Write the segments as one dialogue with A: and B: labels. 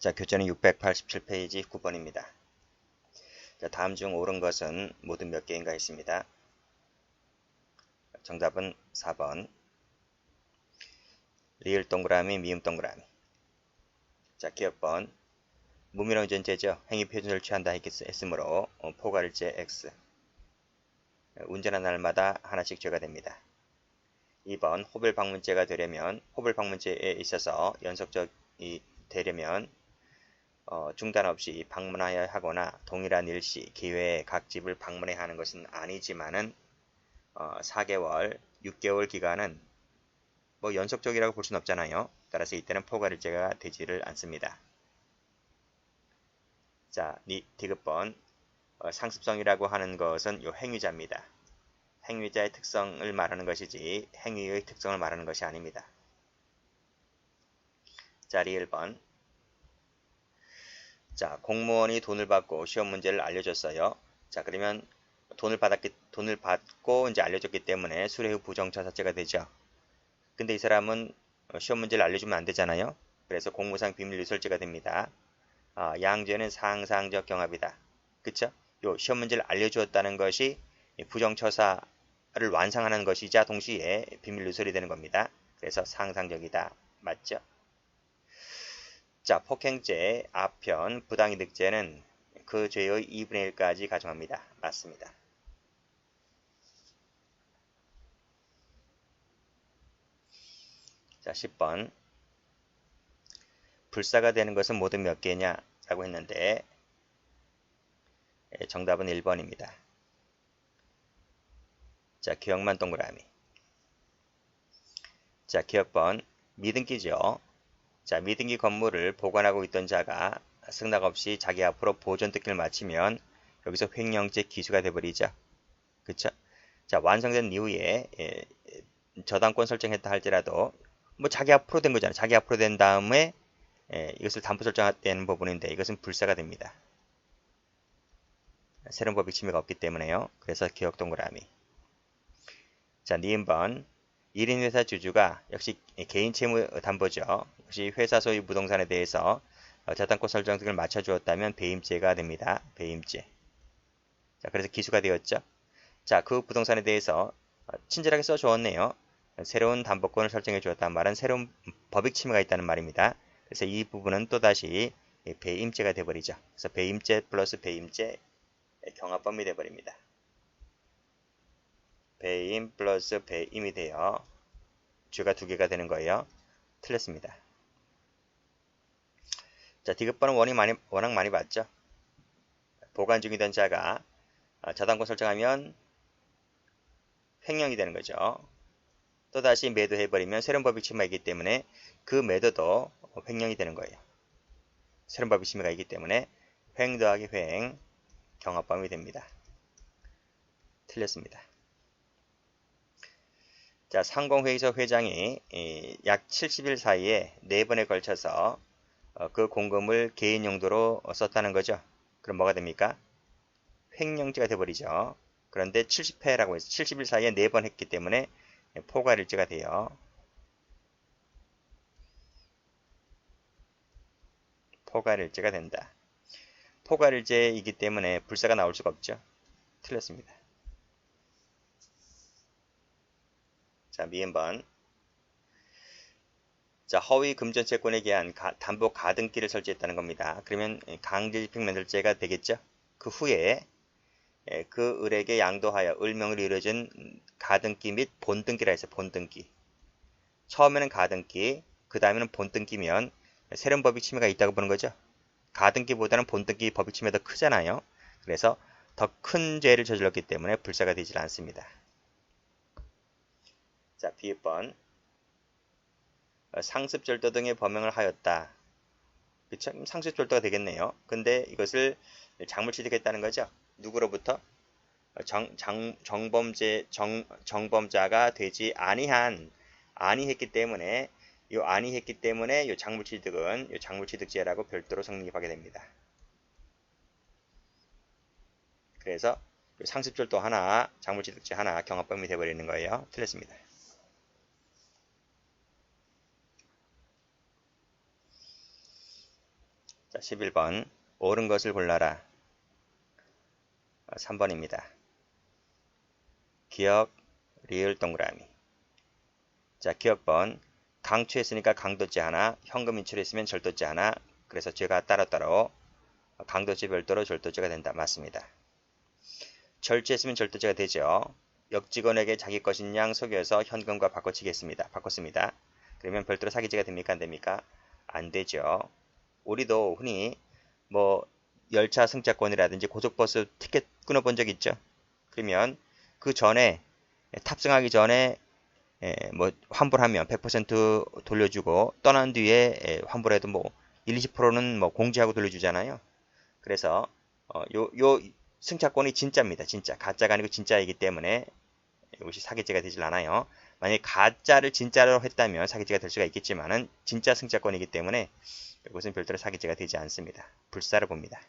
A: 자, 교재는 687페이지 9번입니다. 자, 다음 중 옳은 것은 모두 몇 개인가 있습니다. 정답은 4번. 리을 동그라미, 미음 동그라미. 자, 기억번. 무미로 전제죠. 행위 표준을 취한다 했으므로 포괄일제 X. 운전한 날마다 하나씩 죄가 됩니다. 2번 호별 방문제가 되려면 호별 방문제에 있어서 연속적이 되려면 중단 없이 방문하여야 하거나 동일한 일시 기회에 각 집을 방문해야 하는 것은 아니지만은 4개월, 6개월 기간은 뭐 연속적이라고 볼 수는 없잖아요. 따라서 이때는 포괄일제가 되지를 않습니다. 자, 디귿번. 상습성이라고 하는 것은 요 행위자입니다. 행위자의 특성을 말하는 것이지 행위의 특성을 말하는 것이 아닙니다. 자, 리을번. 자, 공무원이 돈을 받고 시험 문제를 알려줬어요. 자, 그러면 돈을 받고 이제 알려줬기 때문에 수뢰 후 부정처사죄가 되죠. 근데 이 사람은 시험 문제를 알려주면 안 되잖아요. 그래서 공무상 비밀 누설죄가 됩니다. 양죄는 상상적 경합이다. 그쵸? 요 시험 문제를 알려주었다는 것이 부정처사를 완성하는 것이자 동시에 비밀 누설이 되는 겁니다. 그래서 상상적이다. 맞죠? 자, 폭행죄 앞편 부당이득죄는 그 죄의 2분의 1까지 가정합니다. 맞습니다. 자, 10번. 불사가 되는 것은 모두 몇 개냐? 라고 했는데 정답은 1번입니다. 자, 기억만 동그라미. 자, 기억번. 미등기죠. 자, 미등기 건물을 보관하고 있던 자가 승낙 없이 자기 앞으로 보존 등기를 마치면 여기서 횡령죄 기수가 돼버리죠. 그쵸? 자, 완성된 이후에 저당권 설정했다 할지라도 뭐 자기 앞으로 된 거잖아요. 자기 앞으로 된 다음에 이것을 담보 설정되는 부분인데 이것은 불사가 됩니다. 새로운 법익 침해가 없기 때문에요. 그래서 기억 동그라미. 자, 니은번. 1인 회사 주주가 역시 개인 채무 담보죠. 역시 회사 소유 부동산에 대해서 저당권 설정 등을 맞춰주었다면 배임죄가 됩니다. 배임죄. 자, 그래서 기수가 되었죠. 자, 그 부동산에 대해서 친절하게 써주었네요. 새로운 담보권을 설정해 주었다는 말은 새로운 법익 침해가 있다는 말입니다. 그래서 이 부분은 또다시 배임죄가 되어버리죠. 그래서 배임죄 플러스 배임죄 경합범위 되어버립니다. 배임 플러스 배임이 되어 죄가 2개가 되는 거예요. 틀렸습니다. 자, 디귿번은 워낙 많이 봤죠. 보관 중이던 자가 저당권 설정하면 횡령이 되는 거죠. 또다시 매도해버리면 새로운 법익 침해가 있기 때문에 그 매도도 횡령이 되는 거예요. 새로운 법익 침해가 있기 때문에 횡 더하기 횡 경합범위 됩니다. 틀렸습니다. 자, 상공회의소 회장이 약 70일 사이에 4번에 걸쳐서 그 공금을 개인 용도로 썼다는 거죠. 그럼 뭐가 됩니까? 횡령죄가 돼버리죠. 그런데 70회라고 해서 70일 사이에 4번 했기 때문에 포괄일죄가 돼요. 포괄일죄가 된다. 포괄일죄이기 때문에 불사가 나올 수가 없죠. 틀렸습니다. 자, 미음번. 자, 허위 금전채권에 대한 담보 가등기를 설치했다는 겁니다. 그러면 강제집행면탈죄가 되겠죠. 그 후에 그 을에게 양도하여 을명을 이루어진 가등기 및 본등기라 해서 본등기. 처음에는 가등기, 그 다음에는 본등기면 새로운 법익 침해가 있다고 보는 거죠. 가등기보다는 본등기 법익 침해가 더 크잖아요. 그래서 더 큰 죄를 저질렀기 때문에 불사가 되질 않습니다. 자, B번. 상습절도 등의 범행을 하였다. 그쵸? 상습절도가 되겠네요. 근데 이것을 작물취득했다는 거죠. 누구로부터? 정범자가 되지 아니했기 때문에 요 작물취득은 요 작물취득죄라고 별도로 성립하게 됩니다. 그래서 상습절도 하나, 작물취득죄 하나 경합범위 되어버리는 거예요. 틀렸습니다. 자, 11번. 옳은 것을 골라라. 3번입니다. 기억, 리을 동그라미. 자, 기억번. 강추했으니까 강도죄 하나, 현금 인출했으면 절도죄 하나. 그래서 죄가 따로따로 강도죄 별도로 절도죄가 된다. 맞습니다. 절주했으면 절도죄가 되죠. 역직원에게 자기 것인 양 속여서 현금과 바꿨습니다. 그러면 별도로 사기죄가 됩니까? 안 됩니까? 안 되죠. 우리도 흔히 뭐 열차 승차권이라든지 고속버스 티켓 끊어본 적 있죠. 그러면 그 전에 탑승하기 전에 뭐 환불하면 100% 돌려주고 떠난 뒤에 환불해도 뭐 1, 20%는 뭐 공제하고 돌려주잖아요. 그래서 요 승차권이 진짜입니다. 진짜 가짜가 아니고 진짜이기 때문에 이것이 사기죄가 되질 않아요. 만약에 가짜를 진짜로 했다면 사기죄가 될 수가 있겠지만은 진짜 승차권이기 때문에 이것은 별도로 사기죄가 되지 않습니다. 불사를 봅니다.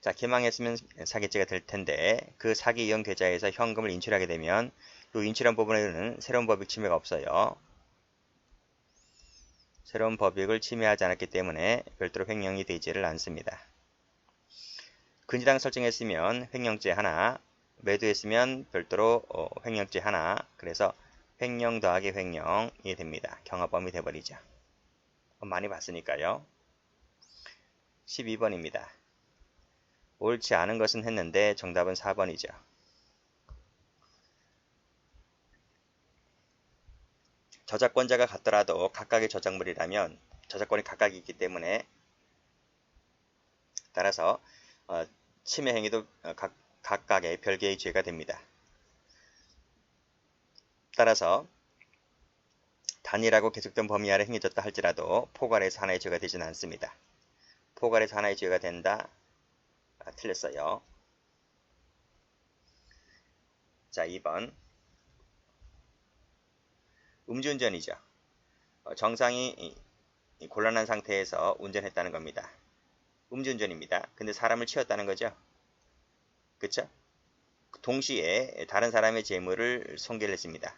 A: 자, 개망했으면 사기죄가 될 텐데 그 사기 이용 계좌에서 현금을 인출하게 되면 이 인출한 부분에는 새로운 법익 침해가 없어요. 새로운 법익을 침해하지 않았기 때문에 별도로 횡령이 되지를 않습니다. 근저당 설정했으면 횡령죄 하나, 매도했으면 별도로 횡령죄 하나, 그래서 횡령 더하기 횡령이 됩니다. 경합범위 돼버리죠. 많이 봤으니까요. 12번입니다. 옳지 않은 것은 했는데 정답은 4번이죠. 저작권자가 같더라도 각각의 저작물이라면 저작권이 각각이 있기 때문에 따라서 침해 행위도 각각의 별개의 죄가 됩니다. 따라서 단일하고 계속된 범위 아래 행해졌다 할지라도 포괄해서 하나의 죄가 되지는 않습니다. 포괄해서 하나의 죄가 된다. 틀렸어요. 자, 2번. 음주운전이죠. 정상이 곤란한 상태에서 운전했다는 겁니다. 음주운전입니다. 근데 사람을 치웠다는 거죠. 그쵸? 동시에 다른 사람의 재물을 손괴를 했습니다.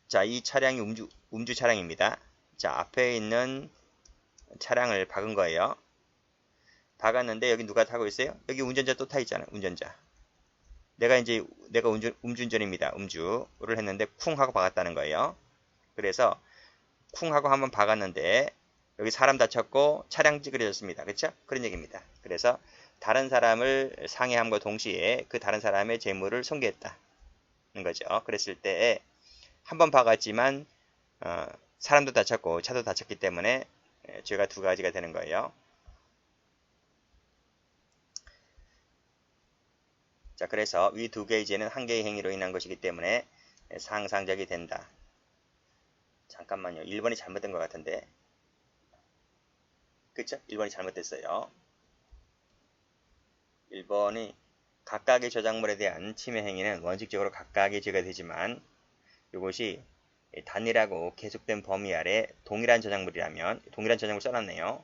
A: 자, 이 차량이 음주 차량입니다. 자, 앞에 있는 차량을 박은 거예요. 박았는데 여기 누가 타고 있어요? 여기 운전자 또 타 있잖아. 운전자. 내가 음주운전입니다. 음주를 했는데 쿵 하고 박았다는 거예요. 그래서 쿵 하고 한번 박았는데 여기 사람 다쳤고 차량 찌그러졌습니다. 그렇죠? 그런 얘기입니다. 그래서 다른 사람을 상해함과 동시에 그 다른 사람의 재물을 손괴했다는 거죠. 그랬을 때 한 번 박았지만 사람도 다쳤고 차도 다쳤기 때문에 죄가 두 가지가 되는 거예요. 자, 그래서 위 두 개의 죄는 한 개의 행위로 인한 것이기 때문에 상상적이 된다. 잠깐만요. 1번이 잘못된 것 같은데. 그쵸? 1번이 잘못됐어요. 1번이 각각의 저작물에 대한 침해 행위는 원칙적으로 각각의 죄가 되지만 이것이 단일하고 계속된 범위 아래 동일한 저작물이라면 동일한 저작물 써놨네요.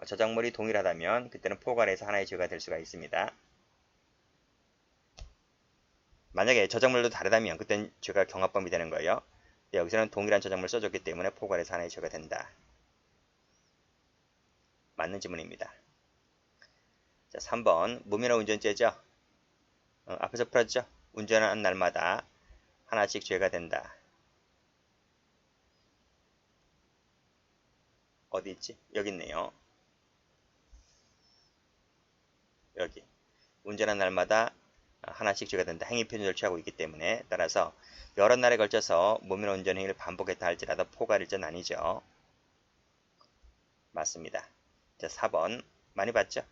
A: 저작물이 동일하다면 그때는 포괄해서 하나의 죄가 될 수가 있습니다. 만약에 저작물도 다르다면 그때는 죄가 경합범위 되는 거예요. 여기서는 동일한 저작물을 써줬기 때문에 포괄해서 하나의 죄가 된다. 맞는 지문입니다. 자, 3번 무면허 운전죄죠. 앞에서 풀었죠. 운전하는 날마다 하나씩 죄가 된다. 어디 있지? 여기 있네요. 여기. 운전하는 날마다 하나씩 죄가 된다. 행위 표준을 취하고 있기 때문에 따라서 여러 날에 걸쳐서 무면허 운전 행위를 반복했다 할지라도 포괄일자는 아니죠. 맞습니다. 자, 4번 많이 봤죠?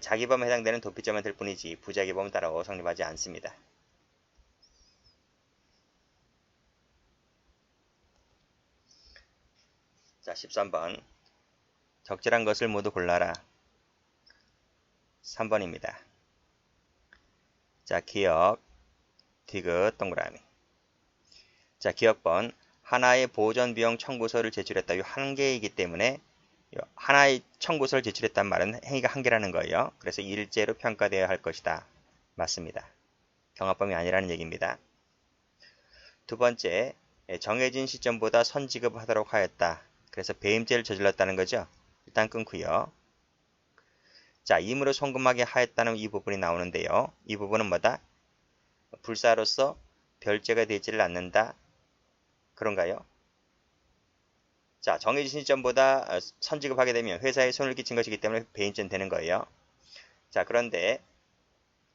A: 자기범에 해당되는 도피죄만 될 뿐이지 부자기범은 따로 성립하지 않습니다. 자, 13번 적절한 것을 모두 골라라. 3번입니다. 자, 기억, 디귿, 동그라미. 자, 기억번 하나의 보존비용 청구서를 제출했다. 이 한 개이기 때문에 하나의 청구서를 제출했단 말은 행위가 한 개라는 거예요. 그래서 일제로 평가되어야 할 것이다. 맞습니다. 경합범위 아니라는 얘기입니다. 두 번째, 정해진 시점보다 선지급하도록 하였다. 그래서 배임죄를 저질렀다는 거죠. 일단 끊고요. 자, 임으로 송금하게 하였다는 이 부분이 나오는데요. 이 부분은 뭐다? 불사로서 별죄가 되지를 않는다. 그런가요? 자, 정해진 시점보다 선지급하게 되면 회사에 손을 끼친 것이기 때문에 배임죄는 되는 거예요. 자, 그런데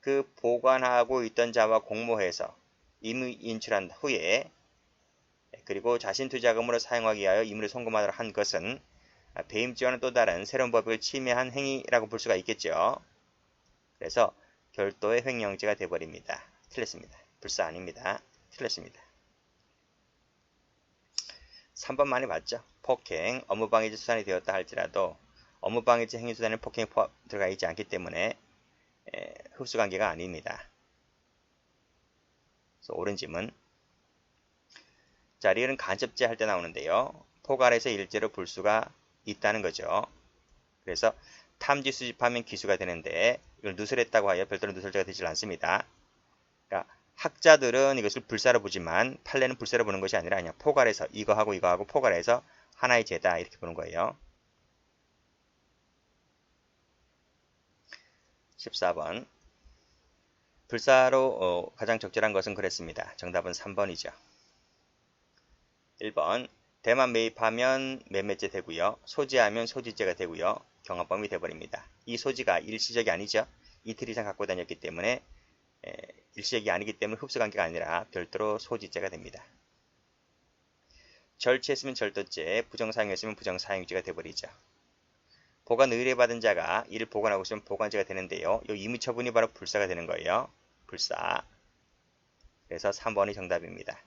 A: 그 보관하고 있던 자와 공모해서 임의 인출한 후에 그리고 자신 투자금으로 사용하기 위하여 임의로 송금하도록 한 것은 배임죄와는 또 다른 새로운 법익을 침해한 행위라고 볼 수가 있겠죠. 그래서 별도의 횡령죄가 되어버립니다. 틀렸습니다. 불사 아닙니다. 틀렸습니다. 3번 많이 봤죠. 폭행, 업무방해죄 수단이 되었다 할지라도 업무방해죄 행위 수단에 폭행이 들어가 있지 않기 때문에 흡수관계가 아닙니다. 그래서 옳은 짐은 자, 리을은 간접죄 할 때 나오는데요. 포괄해서 일죄로 볼 수가 있다는 거죠. 그래서 탐지 수집하면 기수가 되는데 이걸 누설했다고 하여 별도로 누설죄가 되지 않습니다. 그러니까 학자들은 이것을 불사로 보지만 판례는 불사로 보는 것이 아니라 그냥 포괄해서 이거하고 포괄해서 하나의 죄다 이렇게 보는 거예요. 14번 불사로 가장 적절한 것은 그랬습니다. 정답은 3번이죠. 1번 대만 매입하면 매매죄 되고요. 소지하면 소지죄가 되고요. 경합범위 되어버립니다. 이 소지가 일시적이 아니죠. 이틀 이상 갖고 다녔기 때문에 일시적이 아니기 때문에 흡수관계가 아니라 별도로 소지죄가 됩니다. 절취했으면 절도죄, 부정사용했으면 부정사용죄가 되어버리죠. 보관 의뢰받은 자가 이를 보관하고 있으면 보관죄가 되는데요. 이 임의처분이 바로 불사가 되는 거예요. 불사. 그래서 3번이 정답입니다.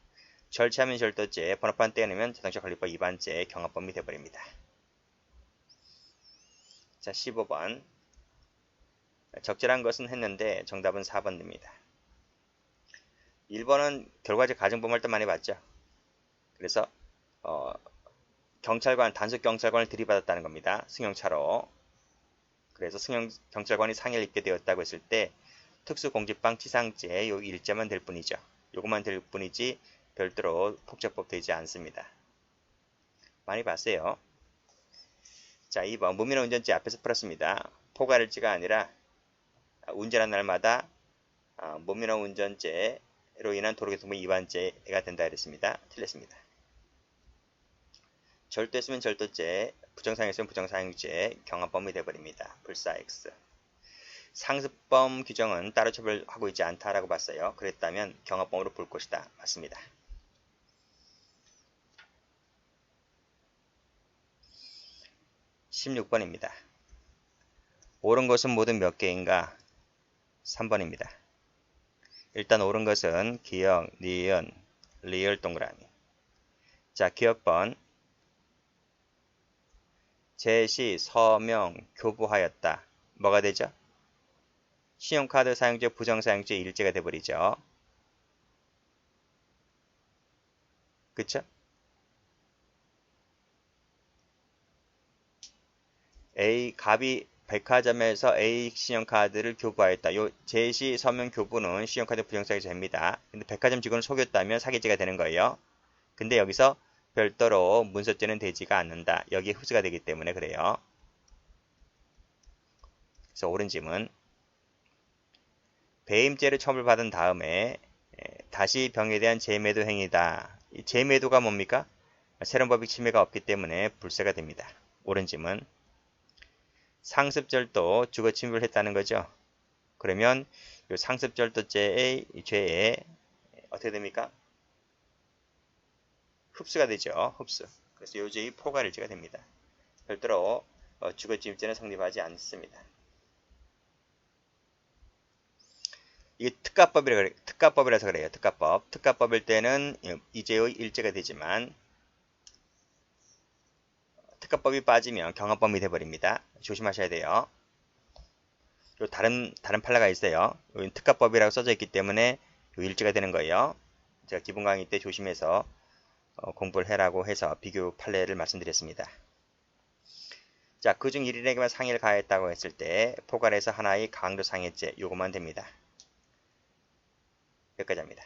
A: 절취하면 절도죄, 번호판 떼어내면 자동차관리법 위반죄, 경합범위 되어버립니다. 자, 15번. 적절한 것은 했는데 정답은 4번 됩니다. 1번은 결과적 가정범할 때 많이 봤죠. 그래서 경찰관, 단속 경찰관을 들이받았다는 겁니다. 승용차로. 그래서 경찰관이 상해를 입게 되었다고 했을 때 특수공직방 치상죄 요 일죄만 될 뿐이죠. 요것만 될 뿐이지 별도로 폭처법 되지 않습니다. 많이 봤어요. 자, 2번 무면허 운전죄 앞에서 풀었습니다. 포괄일죄가 아니라 운전한 날마다 무면허 운전죄로 인한 도로교통법 위반죄가 된다 그랬습니다. 틀렸습니다. 절도했으면 절도죄, 부정사용했으면 부정사용죄, 경합범위 되어버립니다. 불사 X. 상습범 규정은 따로 처벌하고 있지 않다라고 봤어요. 그랬다면 경합범으로 볼 것이다. 맞습니다. 16번입니다. 옳은 것은 모두 몇 개인가? 3번입니다. 일단 옳은 것은 기역, 니은, 리을 동그라미. 자, 기역번. 제시, 서명, 교부하였다. 뭐가 되죠? 신용카드 사용죄, 부정사용죄 일죄가 돼버리죠. 그쵸? A, 갑이 백화점에서 A 신용카드를 교부하였다. 요 제시, 서명, 교부는 신용카드 부정사용죄입니다. 근데 백화점 직원을 속였다면 사기죄가 되는 거예요. 근데 여기서 별도로 문서죄는 되지가 않는다. 여기에 흡수가 되기 때문에 그래요. 그래서 옳은 짐은 배임죄를 처벌받은 다음에 다시 병에 대한 재매도 행위다. 이 재매도가 뭡니까? 새로운 법익 침해가 없기 때문에 불세가 됩니다. 옳은 짐은 상습절도 주거 침입을 했다는 거죠. 그러면 이 상습절도죄의 죄에 어떻게 됩니까? 흡수가 되죠. 흡수. 그래서 이 죄의 포괄일죄가 됩니다. 별도로 주거 침입죄는 성립하지 않습니다. 이게 특가법이라서 그래요. 특가법. 특가법일 때는 이 죄의 일죄가 되지만 특가법이 빠지면 경합범이 돼버립니다. 조심하셔야 돼요. 요 다른 판례가 있어요. 특가법이라고 써져 있기 때문에 요 일죄가 되는 거예요. 제가 기본 강의 때 조심해서 공부를 해라고 해서 비교 판례를 말씀드렸습니다. 자, 그중 1인에게만 상해를 가했다고 했을 때 포괄해서 하나의 강도 상해죄 요것만 됩니다. 여기까지 합니다.